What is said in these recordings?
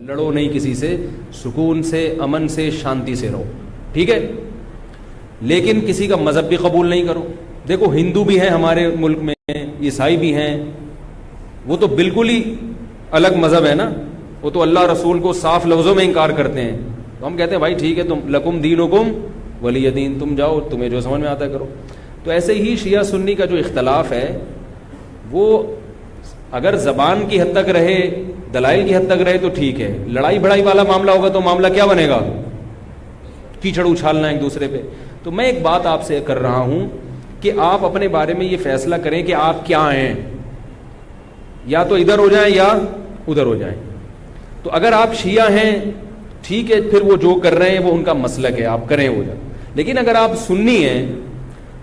لڑو نہیں کسی سے, سکون سے, امن سے, شانتی سے رہو, ٹھیک ہے, لیکن کسی کا مذہب بھی قبول نہیں کرو. دیکھو ہندو بھی ہیں ہمارے ملک میں, عیسائی بھی ہیں, وہ تو بالکل ہی الگ مذہب ہے نا, وہ تو اللہ رسول کو صاف لفظوں میں انکار کرتے ہیں. تو ہم کہتے ہیں بھائی ٹھیک ہے, تم لکم دینکم ولی دین, تم جاؤ, تمہیں جو سمجھ میں آتا ہے کرو. تو ایسے ہی شیعہ سنی کا جو اختلاف ہے وہ اگر زبان کی حد تک رہے, دلائل کی حد تک رہے تو ٹھیک ہے. لڑائی بڑائی والا معاملہ ہوگا تو معاملہ کیا بنے گا, کیچڑ اچھالنا ایک دوسرے پہ. تو میں ایک بات آپ سے کر رہا ہوں کہ آپ اپنے بارے میں یہ فیصلہ کریں کہ آپ کیا ہیں, یا تو ادھر ہو جائیں یا ادھر ہو جائیں. تو اگر آپ شیعہ ہیں ٹھیک ہے, پھر وہ جو کر رہے ہیں وہ ان کا مسلک ہے, آپ کریں وہ جائیں. لیکن اگر آپ سنی ہیں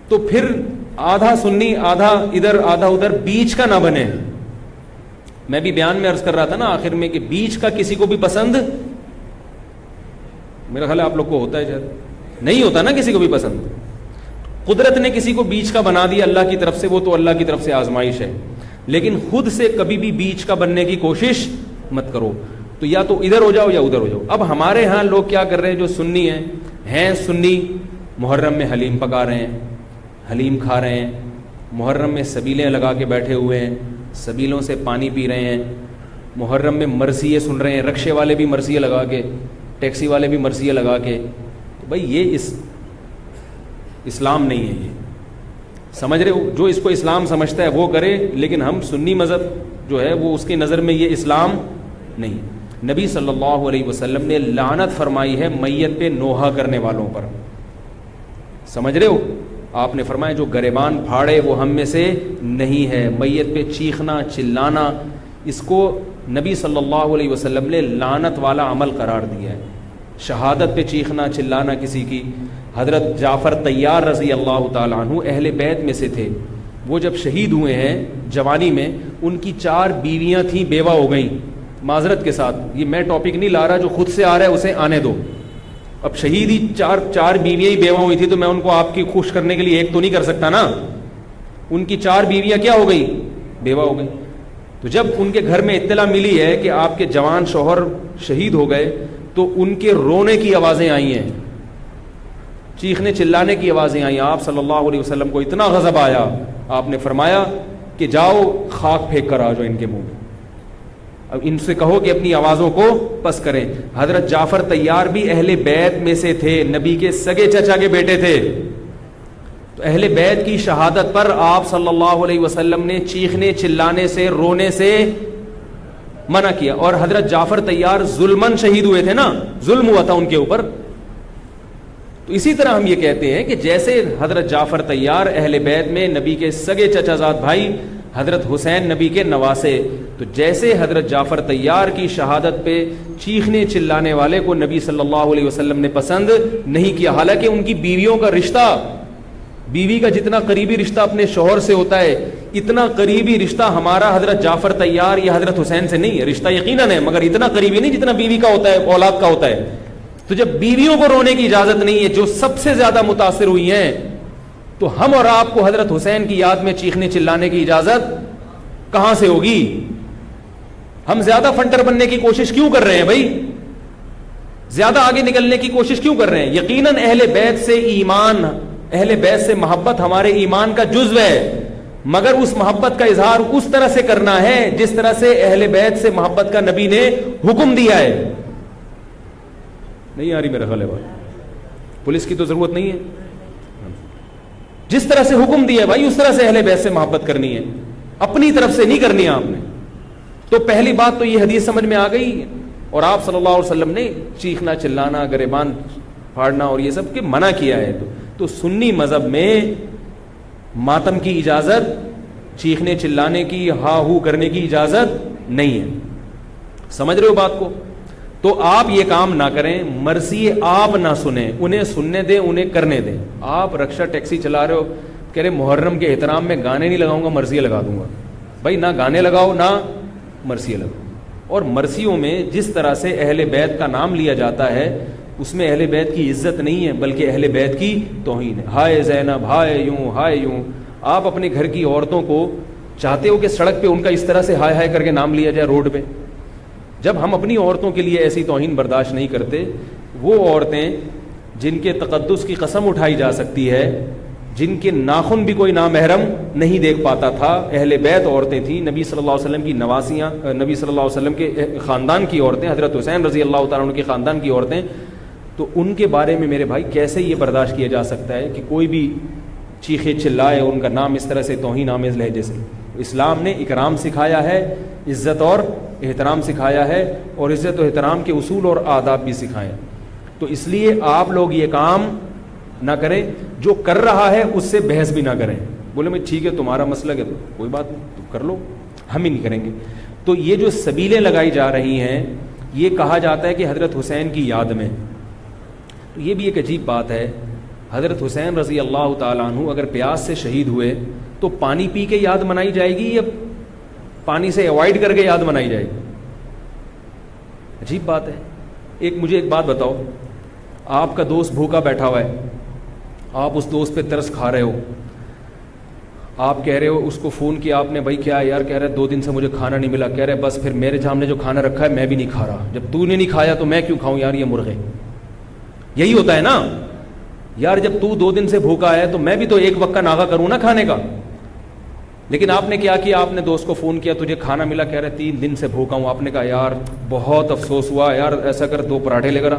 تو پھر آدھا سنی آدھا ادھر آدھا ادھر, بیچ کا نہ بنے. میں بھی بیان میں عرض کر رہا تھا نا آخر میں کہ بیچ کا کسی کو بھی پسند, میرا خیال ہے آپ لوگ کو ہوتا ہے, شاید نہیں ہوتا نا کسی کو بھی پسند. قدرت نے کسی کو بیچ کا بنا دیا اللہ کی طرف سے, وہ تو اللہ کی طرف سے آزمائش ہے, لیکن خود سے کبھی بھی بیچ کا بننے کی کوشش مت کرو. تو یا تو ادھر ہو جاؤ یا ادھر ہو جاؤ. اب ہمارے ہاں لوگ کیا کر رہے ہیں, جو سنی ہیں سنی, محرم میں حلیم پکا رہے ہیں, حلیم کھا رہے ہیں, محرم میں سبیلیں لگا کے بیٹھے ہوئے ہیں, سبیلوں سے پانی پی رہے ہیں, محرم میں مرثیے سن رہے ہیں, رکشے والے بھی مرثیے لگا کے, ٹیکسی والے بھی مرثیے لگا کے. تو بھائی یہ اسلام نہیں ہے, یہ سمجھ رہے ہو. جو اس کو اسلام سمجھتا ہے وہ کرے, لیکن ہم سنی مذہب جو ہے وہ اس کی نظر میں یہ اسلام نہیں. نبی صلی اللہ علیہ وسلم نے لعنت فرمائی ہے میت پہ نوحہ کرنے والوں پر, سمجھ رہے ہو. آپ نے فرمایا جو گریبان پھاڑے وہ ہم میں سے نہیں ہے. میت پہ چیخنا چلانا, اس کو نبی صلی اللہ علیہ وسلم نے لعنت والا عمل قرار دیا ہے. شہادت پہ چیخنا چلانا کسی کی. حضرت جعفر طیار رضی اللہ تعالیٰ عنہ اہل بیت میں سے تھے, وہ جب شہید ہوئے ہیں جوانی میں, ان کی 4 بیویاں تھیں, بیوہ ہو گئیں. معذرت کے ساتھ یہ میں ٹاپک نہیں لا رہا, جو خود سے آ رہا ہے اسے آنے دو. اب شہید ہی چار بیویاں ہی بیوہ ہوئی تھی, تو میں ان کو آپ کی خوش کرنے کے لیے ایک تو نہیں کر سکتا نا. ان کی 4 بیویاں کیا ہو گئی, بیوہ ہو گئی. تو جب ان کے گھر میں اطلاع ملی ہے کہ آپ کے جوان شوہر شہید ہو گئے, تو ان کے رونے کی آوازیں آئی ہیں, چیخنے چلانے کی آوازیں آئیں. آپ صلی اللہ علیہ وسلم کو اتنا غضب آیا, آپ نے فرمایا کہ جاؤ خاک پھینک کر آ جاؤ ان کے منہ میں, اب ان سے کہو کہ اپنی آوازوں کو پس کریں. حضرت جعفر طیار بھی اہل بیت میں سے تھے, نبی کے سگے چچا کے بیٹے تھے. تو اہل بیت کی شہادت پر آپ صلی اللہ علیہ وسلم نے چیخنے چلانے سے, رونے سے منع کیا. اور حضرت جعفر طیار ظلمن شہید ہوئے تھے نا, ظلم ہوا تھا ان کے اوپر. تو اسی طرح ہم یہ کہتے ہیں کہ جیسے حضرت جعفر طیار اہل بیت میں نبی کے سگے چچا زاد بھائی, حضرت حسین نبی کے نواسے, تو جیسے حضرت جعفر طیار کی شہادت پہ چیخنے چلانے والے کو نبی صلی اللہ علیہ وسلم نے پسند نہیں کیا. حالانکہ ان کی بیویوں کا رشتہ, بیوی کا جتنا قریبی رشتہ اپنے شوہر سے ہوتا ہے, اتنا قریبی رشتہ ہمارا حضرت جعفر طیار یا حضرت حسین سے نہیں ہے. رشتہ یقیناً ہے, مگر اتنا قریبی نہیں جتنا بیوی کا ہوتا ہے, اولاد کا ہوتا ہے. تو جب بیویوں کو رونے کی اجازت نہیں ہے, جو سب سے زیادہ متاثر ہوئی ہیں, تو ہم اور آپ کو حضرت حسین کی یاد میں چیخنے چلانے کی اجازت کہاں سے ہوگی؟ ہم زیادہ فنٹر بننے کی کوشش کیوں کر رہے ہیں بھائی, زیادہ آگے نکلنے کی کوشش کیوں کر رہے ہیں؟ یقیناً اہل بیت سے ایمان, اہل بیت سے محبت ہمارے ایمان کا جزو ہے, مگر اس محبت کا اظہار اس طرح سے کرنا ہے جس طرح سے اہل بیت سے محبت کا نبی نے حکم دیا ہے. نہیں آ رہی میرا خیال ہے بات, پولیس کی تو ضرورت نہیں ہے. جس طرح سے حکم دیا ہے بھائی اس طرح سے اہل بیت سے محبت کرنی ہے, اپنی طرف سے نہیں کرنی ہے آپ نے. تو پہلی بات تو یہ حدیث سمجھ میں آ گئی, اور آپ صلی اللہ علیہ وسلم نے چیخنا چلانا, گریبان پھاڑنا اور یہ سب کے منع کیا ہے. تو سنی مذہب میں ماتم کی اجازت, چیخنے چلانے کی, ہا ہو کرنے کی اجازت نہیں ہے. سمجھ رہے ہو بات کو؟ تو آپ یہ کام نہ کریں, مرثی آپ نہ سنیں, انہیں سننے دیں, انہیں کرنے دیں. آپ رکشہ ٹیکسی چلا رہے ہو, کہہ رہے محرم کے احترام میں گانے نہیں لگاؤں گا, مرثیے لگا دوں گا. بھائی نہ گانے لگاؤ نہ مرثیے لگاؤ. اور مرثیوں میں جس طرح سے اہل بیت کا نام لیا جاتا ہے, اس میں اہل بیت کی عزت نہیں ہے بلکہ اہل بیت کی توہین ہے. ہائے زینب, ہائے یوں, ہائے یوں. آپ اپنے گھر کی عورتوں کو چاہتے ہو کہ سڑک پہ ان کا اس طرح سے ہائے ہائے کر کے نام لیا جائے روڈ پہ؟ جب ہم اپنی عورتوں کے لیے ایسی توہین برداشت نہیں کرتے، وہ عورتیں جن کے تقدس کی قسم اٹھائی جا سکتی ہے، جن کے ناخن بھی کوئی نامحرم نہیں دیکھ پاتا تھا، اہل بیت عورتیں تھیں، نبی صلی اللہ علیہ وسلم کی نواسیاں، نبی صلی اللہ علیہ وسلم کے خاندان کی عورتیں، حضرت حسین رضی اللہ تعالیٰ عنہ کے خاندان کی عورتیں، تو ان کے بارے میں میرے بھائی کیسے یہ برداشت کیا جا سکتا ہے کہ کوئی بھی چیخے چلائے ان کا نام اس طرح سے توہین آمیز لہجے سے؟ اسلام نے اکرام سکھایا ہے، عزت اور احترام سکھایا ہے، اور عزت و احترام کے اصول اور آداب بھی سکھائے. تو اس لیے آپ لوگ یہ کام نہ کریں، جو کر رہا ہے اس سے بحث بھی نہ کریں. بولے میں ٹھیک ہے تمہارا مسئلہ ہے تو کوئی بات نہیں، تم کر لو، ہم ہی نہیں کریں گے. تو یہ جو سبیلیں لگائی جا رہی ہیں، یہ کہا جاتا ہے کہ حضرت حسین کی یاد میں. تو یہ بھی ایک عجیب بات ہے. حضرت حسین رضی اللہ تعالیٰ عنہ اگر پیاس سے شہید ہوئے تو پانی پی کے یاد منائی جائے گی یا پانی سے اوائڈ کر کے یاد منائی جائے گی؟ عجیب بات ہے. مجھے ایک بات بتاؤ، آپ کا دوست بھوکا بیٹھا ہوا ہے، آپ اس دوست پہ ترس کھا رہے ہو، آپ کہہ رہے ہو، اس کو فون کیا آپ نے، بھائی کیا یار؟ کہہ رہے 2 دن سے مجھے کھانا نہیں ملا. کہہ رہے بس پھر میرے سامنے جو کھانا رکھا ہے میں بھی نہیں کھا رہا، جب تو نے نہیں کھایا تو میں کیوں کھاؤں یار یہ مرغے. یہی ہوتا ہے نا یار، جب تو 2 دن سے بھوکا ہے تو میں بھی تو ایک وقت کا ناغہ کروں نا کھانے کا. لیکن آپ نے کیا کیا؟ آپ نے دوست کو فون کیا، تجھے کھانا ملا؟ کہہ رہے 3 دن سے بھوکا ہوں. آپ نے کہا یار بہت افسوس ہوا یار، ایسا کر 2 پراٹھے لے کر آ،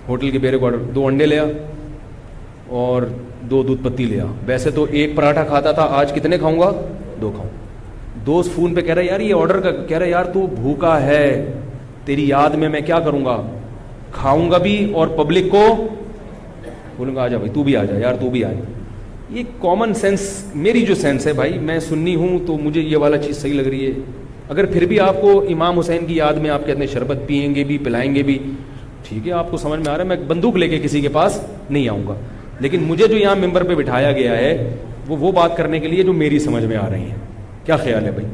ہوٹل کے بیرے کو آرڈر، 2 انڈے لے آ اور 2 دودھ پتی لے آ. ویسے تو 1 پراٹھا کھاتا تھا، آج کتنے کھاؤں گا؟ 2 کھاؤں. دوست فون پہ کہہ رہا ہے یار یہ آرڈر کا، کہہ رہا یار تو بھوکا ہے، تیری یاد میں کیا کروں گا، کھاؤں گا بھی اور پبلک کو بولوں گا آ جا بھائی تو بھی آ جا، یار تو بھی آ جا. یہ کامن سینس، میری جو سینس ہے بھائی، میں سنی ہوں تو مجھے یہ والا چیز صحیح لگ رہی ہے. اگر پھر بھی آپ کو امام حسین کی یاد میں آپ کہتے ہیں شربت پئیں گے بھی، پلائیں گے بھی، ٹھیک ہے آپ کو سمجھ میں آ رہا ہے، میں بندوق لے کے کسی کے پاس نہیں آؤں گا. لیکن مجھے جو یہاں ممبر پہ بٹھایا گیا ہے وہ بات کرنے کے لیے جو میری سمجھ میں آ رہی ہیں. کیا خیال ہے بھائی؟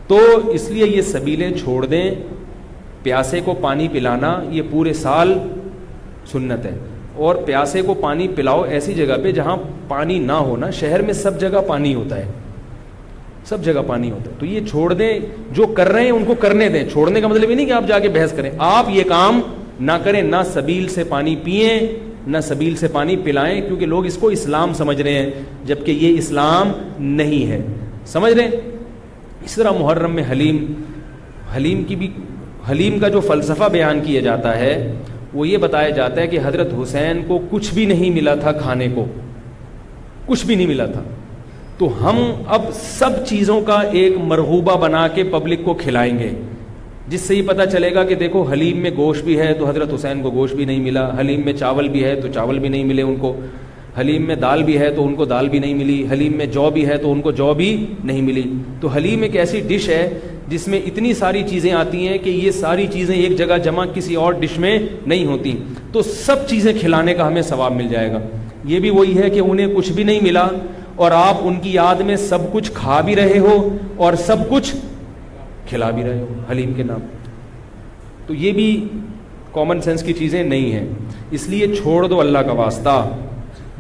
تو اس لیے یہ سبیلیں چھوڑ دیں. پیاسے کو پانی پلانا یہ پورے سال سنت ہے، اور پیاسے کو پانی پلاؤ ایسی جگہ پہ جہاں پانی نہ ہونا. شہر میں سب جگہ پانی ہوتا ہے، سب جگہ پانی ہوتا ہے. تو یہ چھوڑ دیں، جو کر رہے ہیں ان کو کرنے دیں. چھوڑنے کا مطلب یہ نہیں کہ آپ جا کے بحث کریں. آپ یہ کام نہ کریں، نہ سبیل سے پانی پئیں نہ سبیل سے پانی پلائیں، کیونکہ لوگ اس کو اسلام سمجھ رہے ہیں جبکہ یہ اسلام نہیں ہے. سمجھ رہے ہیں؟ اس طرح محرم میں حلیم کا جو فلسفہ بیان کیا جاتا ہے وہ یہ بتایا جاتا ہے کہ حضرت حسین کو کچھ بھی نہیں ملا تھا، کھانے کو کچھ بھی نہیں ملا تھا، تو ہم اب سب چیزوں کا ایک مرغوبہ بنا کے پبلک کو کھلائیں گے، جس سے یہ پتہ چلے گا کہ دیکھو حلیم میں گوشت بھی ہے تو حضرت حسین کو گوشت بھی نہیں ملا، حلیم میں چاول بھی ہے تو چاول بھی نہیں ملے ان کو، حلیم میں دال بھی ہے تو ان کو دال بھی نہیں ملی، حلیم میں جو بھی ہے تو ان کو جو بھی نہیں ملی. تو حلیم ایک ایسی ڈش ہے جس میں اتنی ساری چیزیں آتی ہیں کہ یہ ساری چیزیں ایک جگہ جمع کسی اور ڈش میں نہیں ہوتی. تو سب چیزیں کھلانے کا ہمیں ثواب مل جائے گا. یہ بھی وہی ہے کہ انہیں کچھ بھی نہیں ملا اور آپ ان کی یاد میں سب کچھ کھا بھی رہے ہو اور سب کچھ کھلا بھی رہے ہو حلیم کے نام. تو یہ بھی کامن سینس کی چیزیں نہیں ہیں، اس لیے چھوڑ دو اللہ کا واسطہ.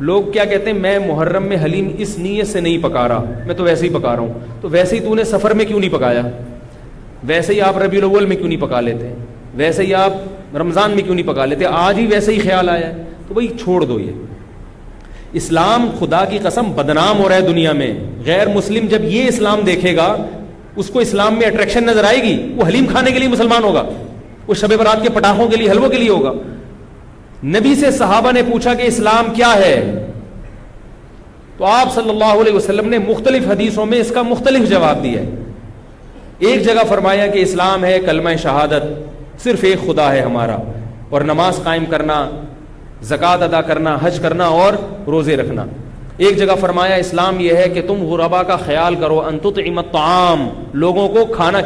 لوگ کیا کہتے ہیں، میں محرم میں حلیم اس نیت سے نہیں پکا رہا، میں تو ویسے ہی پکا رہا ہوں. تو ویسے ہی تو نے سفر میں کیوں نہیں پکایا؟ ویسے ہی آپ ربیع الاول میں کیوں نہیں پکا لیتے؟ ویسے ہی آپ رمضان میں کیوں نہیں پکا لیتے؟ آج ہی ویسے ہی خیال آیا ہے. تو بھائی چھوڑ دو. یہ اسلام خدا کی قسم بدنام ہو رہا ہے دنیا میں. غیر مسلم جب یہ اسلام دیکھے گا اس کو اسلام میں اٹریکشن نظر آئے گی، وہ حلیم کھانے کے لیے مسلمان ہوگا، وہ شب برات کے پٹاخوں کے لیے، حلووں کے لیے ہوگا. نبی سے صحابہ نے پوچھا کہ اسلام کیا ہے، تو آپ صلی اللہ علیہ وسلم نے مختلف حدیثوں میں اس کا مختلف جواب دیا ہے. ایک جگہ فرمایا کہ اسلام ہے کلمہ شہادت، صرف ایک خدا ہے ہمارا، اور نماز قائم کرنا، زکوٰۃ ادا کرنا، حج کرنا اور روزے رکھنا. ایک جگہ فرمایا اسلام یہ ہے کہ تم غربا کا خیال کرو، ان تطعم الطعام، لوگوں کو کھانا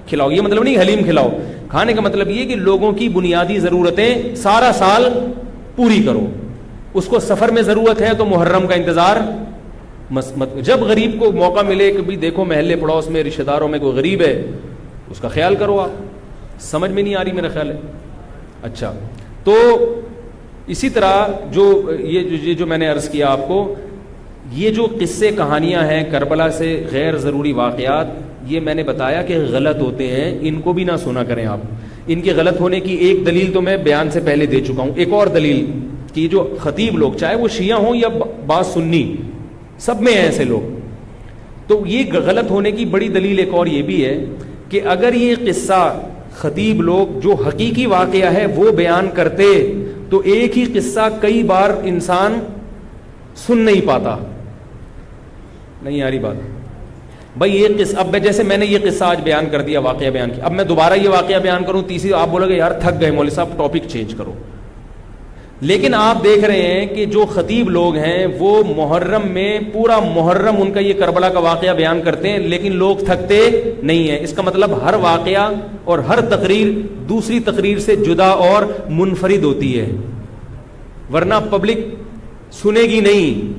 کھلاؤ. یہ مطلب نہیں حلیم کھلاؤ، کھانے کا مطلب یہ کہ لوگوں کی بنیادی ضرورتیں سارا سال پوری کرو. اس کو سفر میں ضرورت ہے تو محرم کا انتظار جب غریب کو موقع ملے کہ بھی دیکھو محلے پڑوس میں رشتہ داروں میں کوئی غریب ہے اس کا خیال کرو. آپ سمجھ میں نہیں آ رہی میرا خیال ہے؟ اچھا، تو اسی طرح جو میں نے عرض کیا آپ کو، یہ جو قصے کہانیاں ہیں کربلا سے غیر ضروری واقعات، یہ میں نے بتایا کہ غلط ہوتے ہیں, ان کو بھی نہ سنا کریں آپ. ان کے غلط ہونے کی ایک دلیل تو میں بیان سے پہلے دے چکا ہوں. ایک اور دلیل کہ جو خطیب لوگ, چاہے وہ شیعہ ہوں یا بعض سنی, سب میں ہیں ایسے لوگ, تو یہ غلط ہونے کی بڑی دلیل ایک اور یہ بھی ہے کہ اگر یہ قصہ خطیب لوگ جو حقیقی واقعہ ہے وہ بیان کرتے تو ایک ہی قصہ کئی بار انسان سن نہیں پاتا. نہیں آ رہی بات بھائی؟ یہ قصہ, اب جیسے میں نے یہ قصہ آج بیان کر دیا, واقعہ بیان کیا, اب میں دوبارہ یہ واقعہ بیان کروں تیسری, آپ بولو گے یار تھک گئے مولوی صاحب, ٹاپک چینج کرو. لیکن آپ دیکھ رہے ہیں کہ جو خطیب لوگ ہیں وہ محرم میں پورا محرم ان کا یہ کربلا کا واقعہ بیان کرتے ہیں, لیکن لوگ تھکتے نہیں ہیں. اس کا مطلب ہر واقعہ اور ہر تقریر دوسری تقریر سے جدا اور منفرد ہوتی ہے, ورنہ پبلک سنے گی نہیں.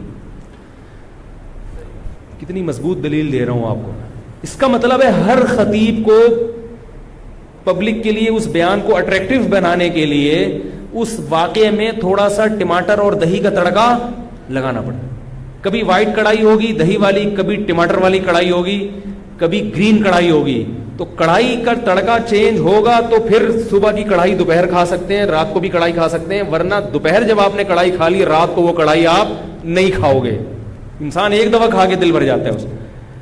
کتنی مضبوط دلیل دے رہا ہوں آپ کو. اس کا مطلب ہے ہر خطیب کو پبلک کے لیے اس بیان کو اٹریکٹیو بنانے کے لیے اس واقعے میں تھوڑا سا ٹماٹر اور دہی کا تڑکا لگانا پڑتا. کبھی وائٹ کڑھائی ہوگی دہی والی, کبھی ٹماٹر والی کڑھائی ہوگی, کبھی گرین کڑھائی ہوگی. تو کڑھائی کا تڑکا چینج ہوگا تو پھر صبح کی کڑھائی دوپہر کھا سکتے ہیں, رات کو بھی کڑھائی کھا سکتے ہیں, ورنہ دوپہر جب آپ نے کڑھائی کھا لی رات کو وہ کڑھائی آپ نہیں کھاؤ گے. انسان ایک دفعہ کھا کے دل بھر جاتا ہے اس.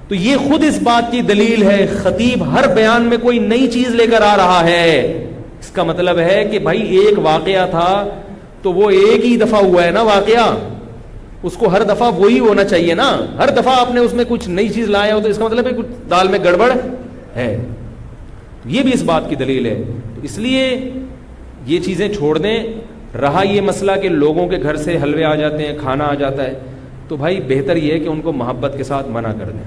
تو یہ خود اس بات کی دلیل ہے, خطیب ہر بیان میں کوئی نئی چیز لے کر آ رہا ہے. اس کا مطلب ہے کہ بھائی ایک واقعہ تھا تو وہ ایک ہی دفعہ ہوا ہے نا واقعہ, اس کو ہر دفعہ وہی ہونا چاہیے نا. ہر دفعہ آپ نے اس میں کچھ نئی چیز لایا ہو تو اس کا مطلب ہے کچھ دال میں گڑبڑ ہے. یہ بھی اس بات کی دلیل ہے. اس لیے یہ چیزیں چھوڑ دیں. رہا یہ مسئلہ کہ لوگوں کے گھر سے حلوے آ جاتے ہیں, کھانا آ جاتا ہے, تو بھائی بہتر یہ ہے کہ ان کو محبت کے ساتھ منع کر دیں.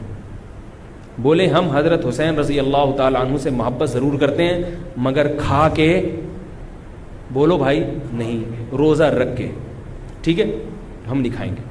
بولے ہم حضرت حسین رضی اللہ تعالی عنہ سے محبت ضرور کرتے ہیں مگر کھا کے بولو بھائی نہیں, روزہ رکھ کے, ٹھیک ہے, ہم نہیں کھائیں گے.